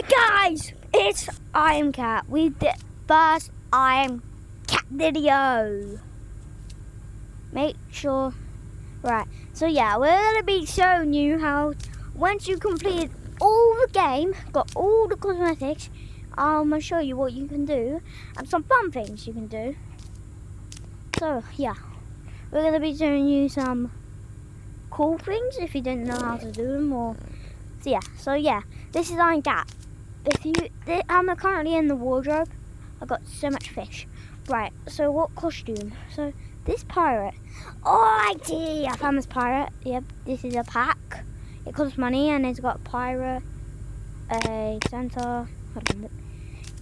Guys, it's I Am Cat. We did first I Am Cat video. Make sure, right? So yeah, we're gonna be showing you how once you complete all the game, got all the cosmetics, I'm gonna show you what you can do and some fun things you can do. So yeah, we're gonna be showing you some cool things if you didn't know how to do them, or so yeah, this is I Am Cat. I'm currently in the wardrobe. I got so much fish. Right, so what costume? So this pirate. Oh, I see. I found this pirate. Yep, this is a pack. It costs money and it's got a pirate, a Santa. Hold on.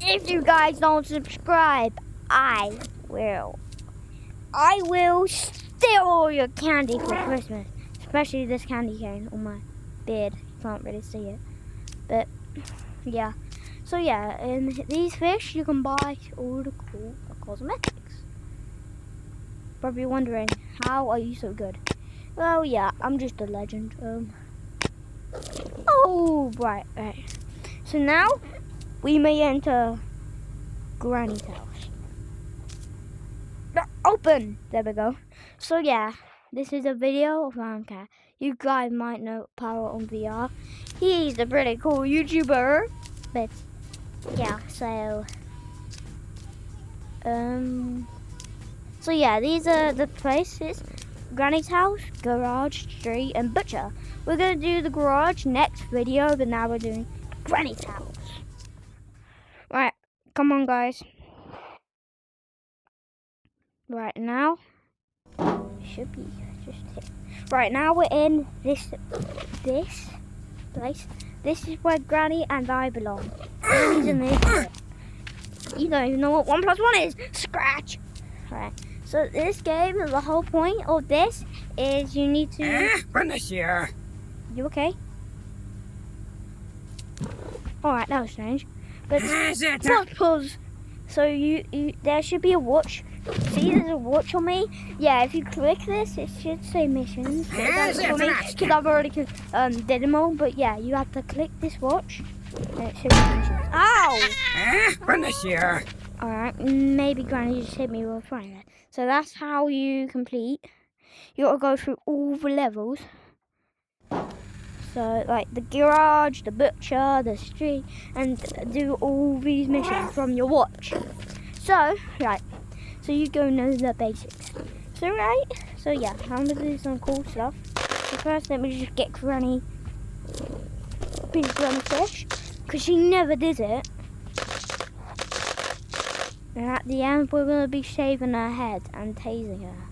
If you guys don't subscribe, I will steal all your candy for Christmas. Especially this candy cane on my beard. You can't really see it, but yeah. So yeah, in these fish you can buy all the cool cosmetics. Probably wondering, how are you so good? Well, yeah, I'm just a legend. Oh, right. So now we may enter Granny's house. Open. There we go. So yeah, this is a video of I Am Cat. You guys might know Power on VR. He's a pretty cool YouTuber, but yeah. So yeah, these are the places: Granny's house, garage, street, and butcher. We're gonna do the garage next video, but now we're doing Granny's house. Right, come on, guys. Right now, should be just here. Right now we're in this place. This is where Granny and I belong. Granny's in this bit. You don't even know what 1 + 1 is. Scratch. Right. So this game, the whole point of this is you need to. You okay? All right, that was strange. But pause. So you there should be a watch. See, there's a watch on me. Yeah, if you click this, it should say missions. Because I've already did them all. But yeah, you have to click this watch. And it should be missions. Ow! Alright, maybe Granny just hit me with a frying pan. So that's how you complete. You gotta go through all the levels. So like the garage, the butcher, the street, and do all these missions from your watch. So, right. So you go know the basics. So yeah, I'm gonna do some cool stuff. So first, let me just get Granny fish, because she never did it. And at the end, we're gonna be shaving her head and tasing her.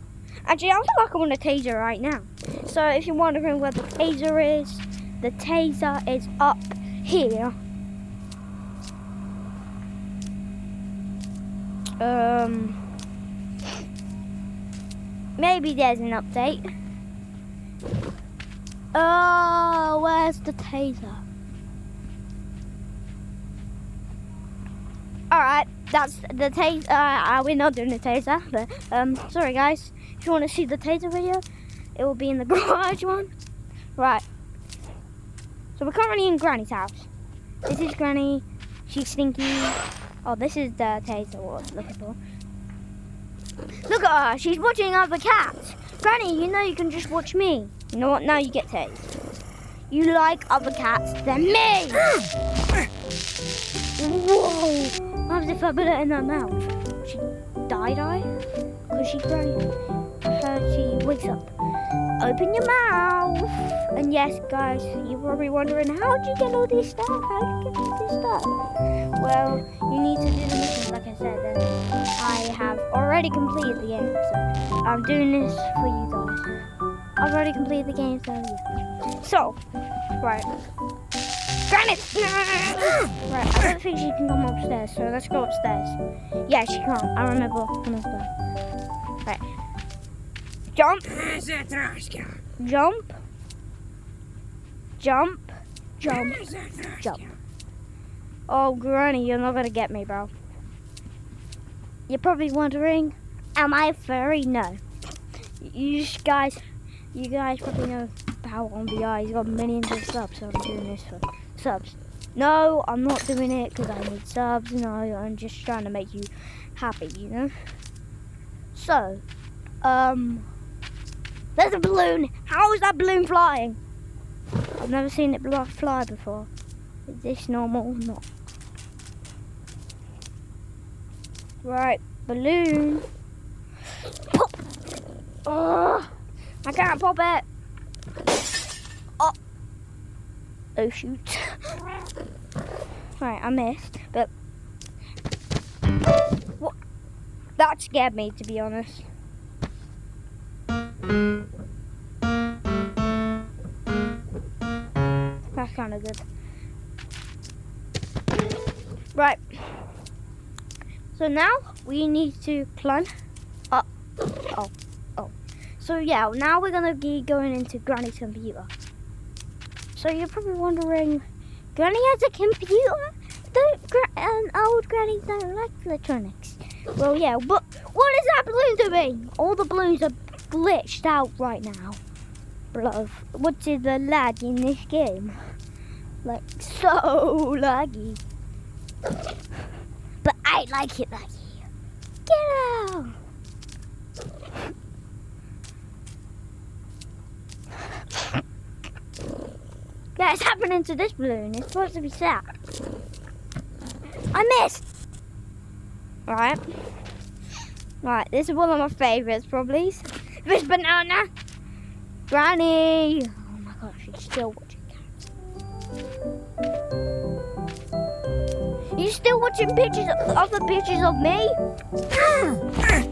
Actually, I feel like I want to tase her right now. So if you're wondering where the taser is up here. Maybe there's an update. Oh, where's the taser? Alright, that's the taser. We're not doing the taser, but sorry guys. If you want to see the taser video, it will be in the garage one. Right. So we're currently in Granny's house. This is Granny. She's stinky. Oh, this is the taser what I was looking for. Look at her, she's watching other cats. Granny, you know you can just watch me. You know what, now you get tased. You like other cats than me. Whoa, what if I put it in her mouth? She die? Because she wakes up. Open your mouth. And yes, guys, you're probably wondering, how'd you get all this stuff? Well, you need to do the missions, like I said. And I have already completed the game, so I'm doing this for you guys. I've already completed the game, so yeah. So, right. Granny! Right, I don't think she can come upstairs, so let's go upstairs. Yeah, she can't. I remember from upstairs. Right. Jump. Jump. Oh, Granny, you're not gonna get me, bro. You're probably wondering, am I a furry? No. You guys probably know Power on VR. He's got millions of subs, so I'm doing this for subs. No, I'm not doing it because I need subs. No, I'm just trying to make you happy, you know? So, there's a balloon. How is that balloon flying? I've never seen it fly before. Is this normal or not? Right, balloon. Pop! Oh, I can't pop it. Oh shoot. Right, I missed, but what? That scared me, to be honest. That's kind of good. Right. So now we need to climb up. Oh. So yeah, now we're gonna be going into Granny's computer. So you're probably wondering, Granny has a computer? Old grannies don't like electronics. Well, yeah, but what is that balloon doing? All the balloons are glitched out right now. Bluff. What is the lag in this game? Like, so laggy. But I like it laggy. Get out! Yeah, it's happening to this balloon. It's supposed to be sad. I missed! Right. Right, this is one of my favourites, probably. This banana! Granny! Oh my gosh, she's still watching cats. You still watching other pictures of me? That's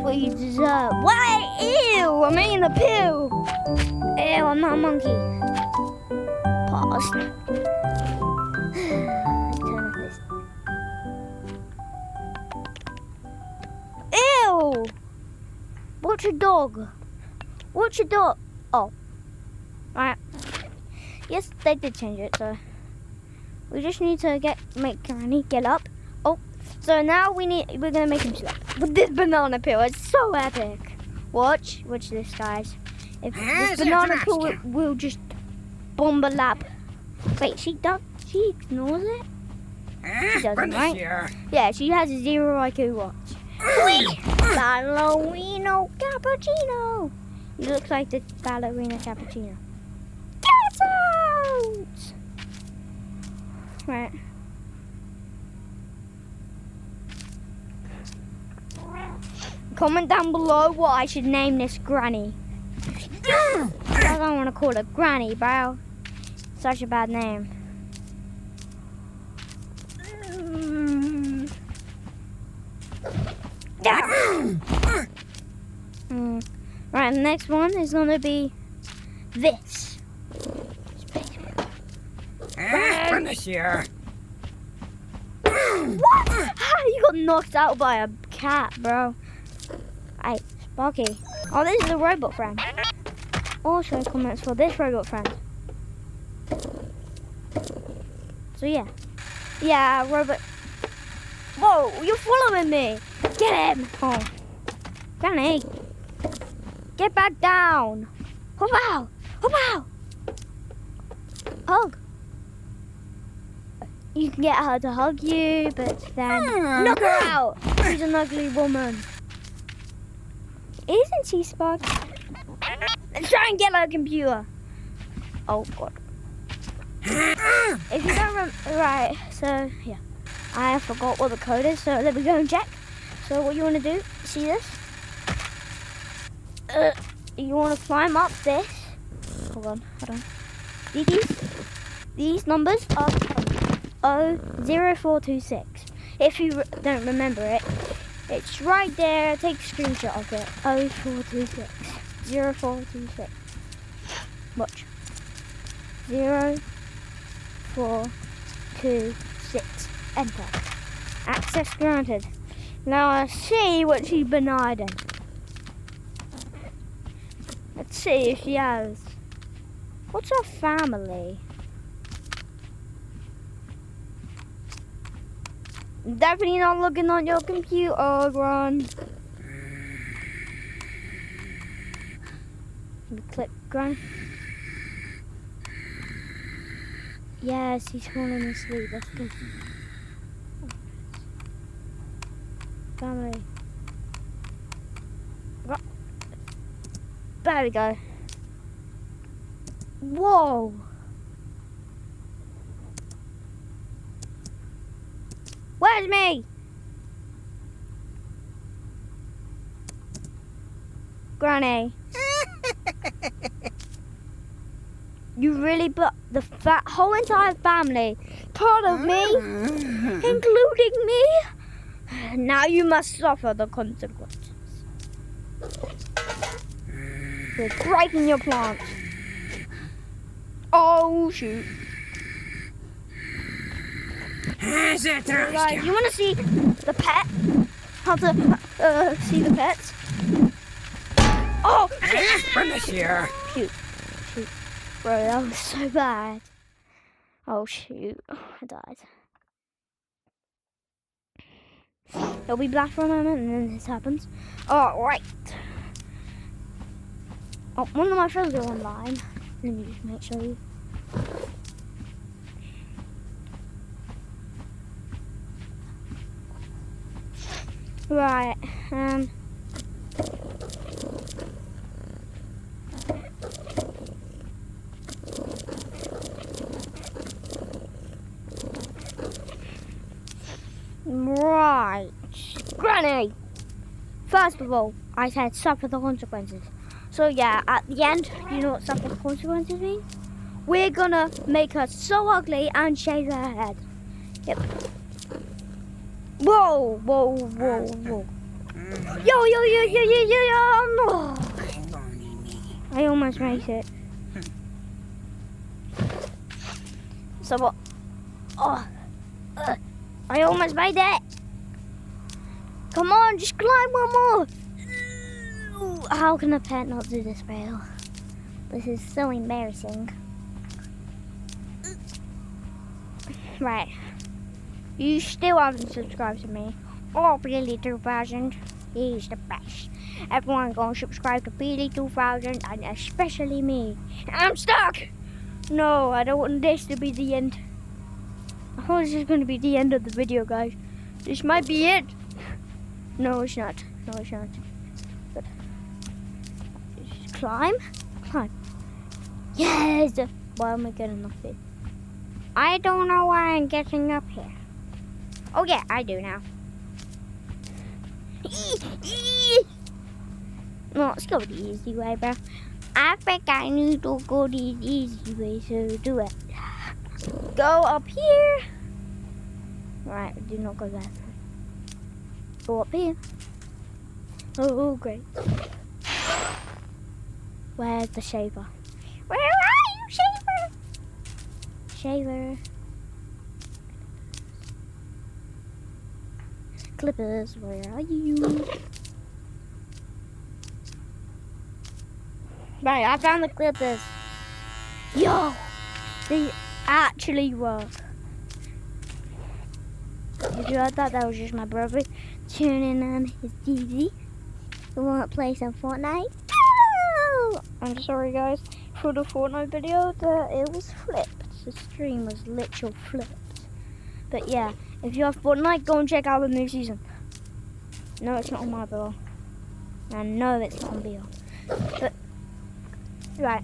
what you deserve. Why? Ew! I'm eating the pill! Ew, I'm not a monkey. Pause. Turn off this. Ew! Watch your dog. Watch your dog. Oh. Alright. Yes, they did change it, so we just need to make Granny get up. Oh, so now we're gonna make him sit up with this banana peel. It's so epic. Watch this, guys. If this banana peel will just bomb a lab. Wait, she ignores it? She doesn't, right? Yeah, she has a 0 IQ. Watch. Ballerino cappuccino. He looks like the ballerina cappuccino. Get out! Right. Comment down below what I should name this Granny. I don't want to call her Granny, bro. Such a bad name. Right, the next one is going to be this. Finish here. What? You got knocked out by a cat, bro. Hey, Sparky. Oh, this is a robot friend. Also, comments for this robot friend. So yeah. Yeah, robot. Whoa, you're following me. Get him. Oh. Granny. Get back down. Hop out. Hop out. Hug. You can get her to hug you, but then knock her out. She's an ugly woman. Isn't she, Spark? Let's try and get her computer. Oh, God. If you don't remember, right, so, yeah. I forgot what the code is, so let me go and check. So what you want to do, see this? You want to climb up this. Hold on. These numbers are 0426. If you don't remember it, it's right there. Take a screenshot of it. 0426. 0426. Watch. 0426. Enter. Access granted. Now I see what she's been hiding. Let's see if she has. What's her family? Definitely not looking on your computer, Ron. Let me click Gran. Yes, he's falling asleep. That's good. Family. There we go. Whoa. Where's me? Granny. You really put the whole entire family part of me, including me. Now you must suffer the consequences. You're breaking your plant. Oh shoot. Guys, you want to see the pet? How to see the pets? Oh! Shoot. Shoot. Bro, that was so bad. Oh shoot. I died. It'll be black for a moment and then this happens. Alright. Oh, one of my friends are online. Let me just make sure you. Right, Right. Granny! First of all, I said suffer the consequences. So yeah, at the end, you know what suffer the consequences means? We're gonna make her so ugly and shave her head. Yep. Whoa, whoa, whoa, whoa. Yo, yo, yo, yo, yo, yo, yo, no. I almost made it. So what? I almost made it. Come on, just climb one more. How can a pet not do this, Bale? This is so embarrassing. Right. You still haven't subscribed to me. Oh, Billy 2000. He's the best. Everyone gonna subscribe to Billy 2000 and especially me. I'm stuck! No, I don't want this to be the end. I thought this was going to be the end of the video, guys. This might be it. No, it's not. No, it's not. Good. Just climb. Climb. Yes! Why am I getting up here? I don't know why I'm getting up here. Oh yeah, I do now. No, let's go the easy way, bro. I think I need to go the easy way, so do it. Go up here. Right, do not go there. Go up here. Oh, great. Where's the shaver? Where are you, shaver? Shaver. Clippers, where are you? Right, I found the clippers. Yo, they actually work. Did you heard that? That was just my brother tuning on his TV. We want to play some Fortnite. Oh! I'm sorry, guys, for the Fortnite video that it was flipped. The stream was literally flipped. But yeah, if you have Fortnite, go and check out the new season. No, it's not on my bill. I know it's not on bill. But right.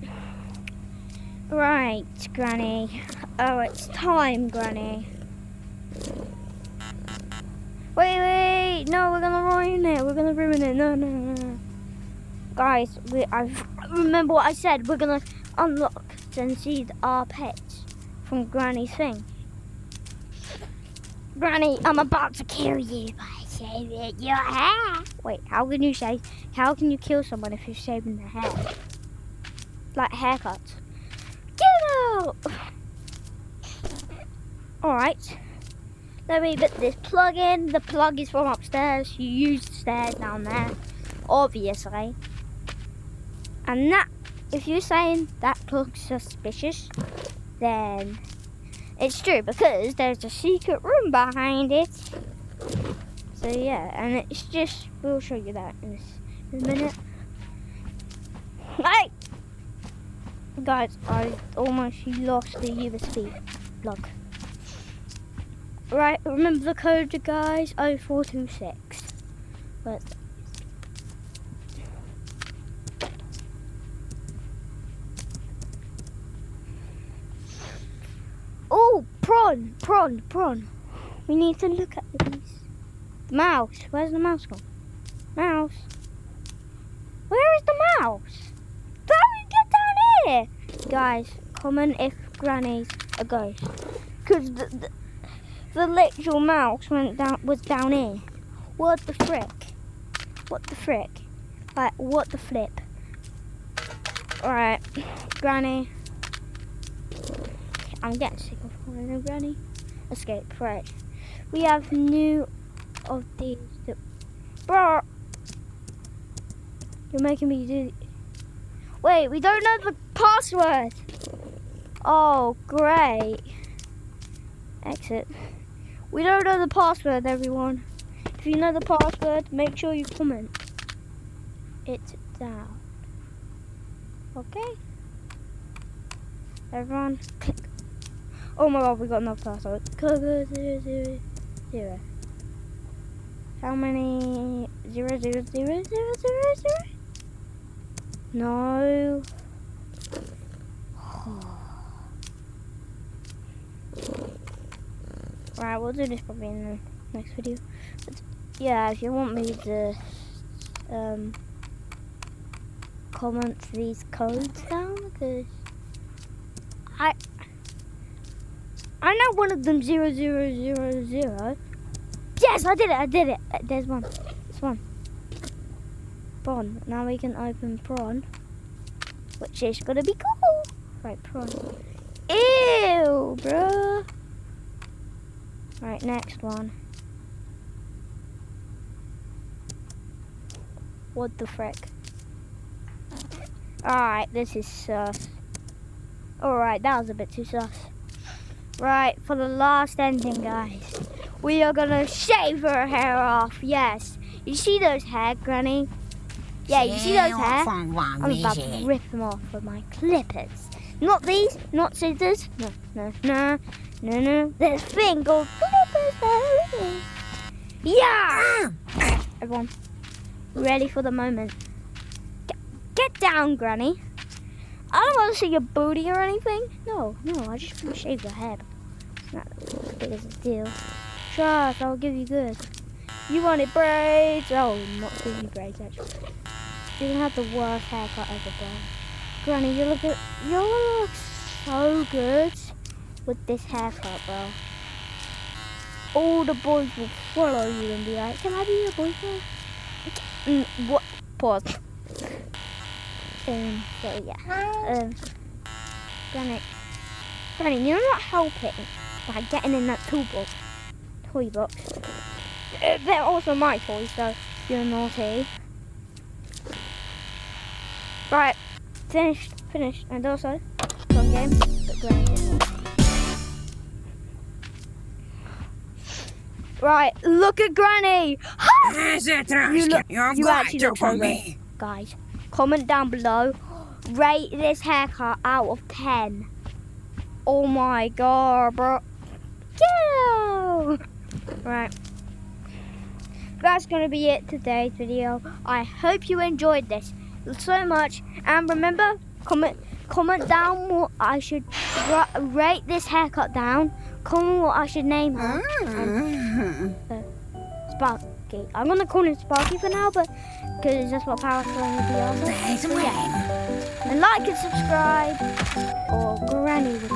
Right, Granny. Oh, it's time, Granny. Wait. No, we're gonna ruin it. We're gonna ruin it. No. Guys, I remember what I said. We're gonna unlock and see our pets from Granny's thing. Granny, I'm about to kill you by shaving your hair. Wait, how can you kill someone if you're shaving their hair? Like haircuts. Get out! Alright. Let me put this plug in. The plug is from upstairs. You use the stairs down there. Obviously. And that, if you're saying that looks suspicious, then it's true because there's a secret room behind it. So yeah, and it's just, we'll show you that in a minute. Hey! Guys, I almost lost the USB. block. Right, remember the code, guys? 0426. But oh, prawn. We need to look at these. Mouse. Where's the mouse gone? Mouse. Where is the mouse? Don't get down here. Guys, comment if Granny's a ghost. Because the literal mouse was down here. What the frick? Like, what the flip? Alright, Granny. I'm getting sick of calling her Granny. Escape, right. We have new of these. Bro! You're making me do... Wait, we don't know the password! Oh, great. Exit. We don't know the password, everyone. If you know the password, make sure you comment it down. Okay? Everyone, click. Oh my god, we got another password. 000. How many? 0000000? No. Right, we'll do this probably in the next video. But yeah, if you want me to comment these codes down, because I know one of them 0000. Yes, I did it. There's one. This one. Prawn. Now we can open prawn, which is gonna be cool. Right, prawn. Ew, bro. Right, next one. What the frick? Alright, this is sus. Alright, that was a bit too sus. Right, for the last ending, guys. We are gonna shave her hair off, yes. You see those hair, Granny? Yeah, you see those hair? I'm about to rip them off with my clippers. Not these, not scissors. No. This thing called clippers. Yeah! Everyone, ready for the moment. Get down, Granny. I don't want to see your booty or anything. No, I just want to shave your head. It's not as big as a deal. Trust, I'll give you good. You wanted braids? Oh, not give you braids, actually. You're going to have the worst haircut ever, bro. Granny, you look so good with this haircut, bro. All the boys will follow you and be like, can I be your boyfriend? What? Pause. So yeah. Granny, you're not helping by getting in that toy box. They're also my toys, so you're naughty. Right, finished, and also fun game, but Granny didn't want. Right, look at Granny. You actually look so good, guys. Comment down below. Rate this haircut out of 10. Oh my god, bro. Yeah. Right. That's gonna be it today's video. I hope you enjoyed this so much. And remember, comment down what I should rate this haircut down. Comment what I should name her. Sparky. I'm gonna call him Sparky for now, but because that's what Power's going to be on. So, yeah. And like and subscribe, or Granny will do.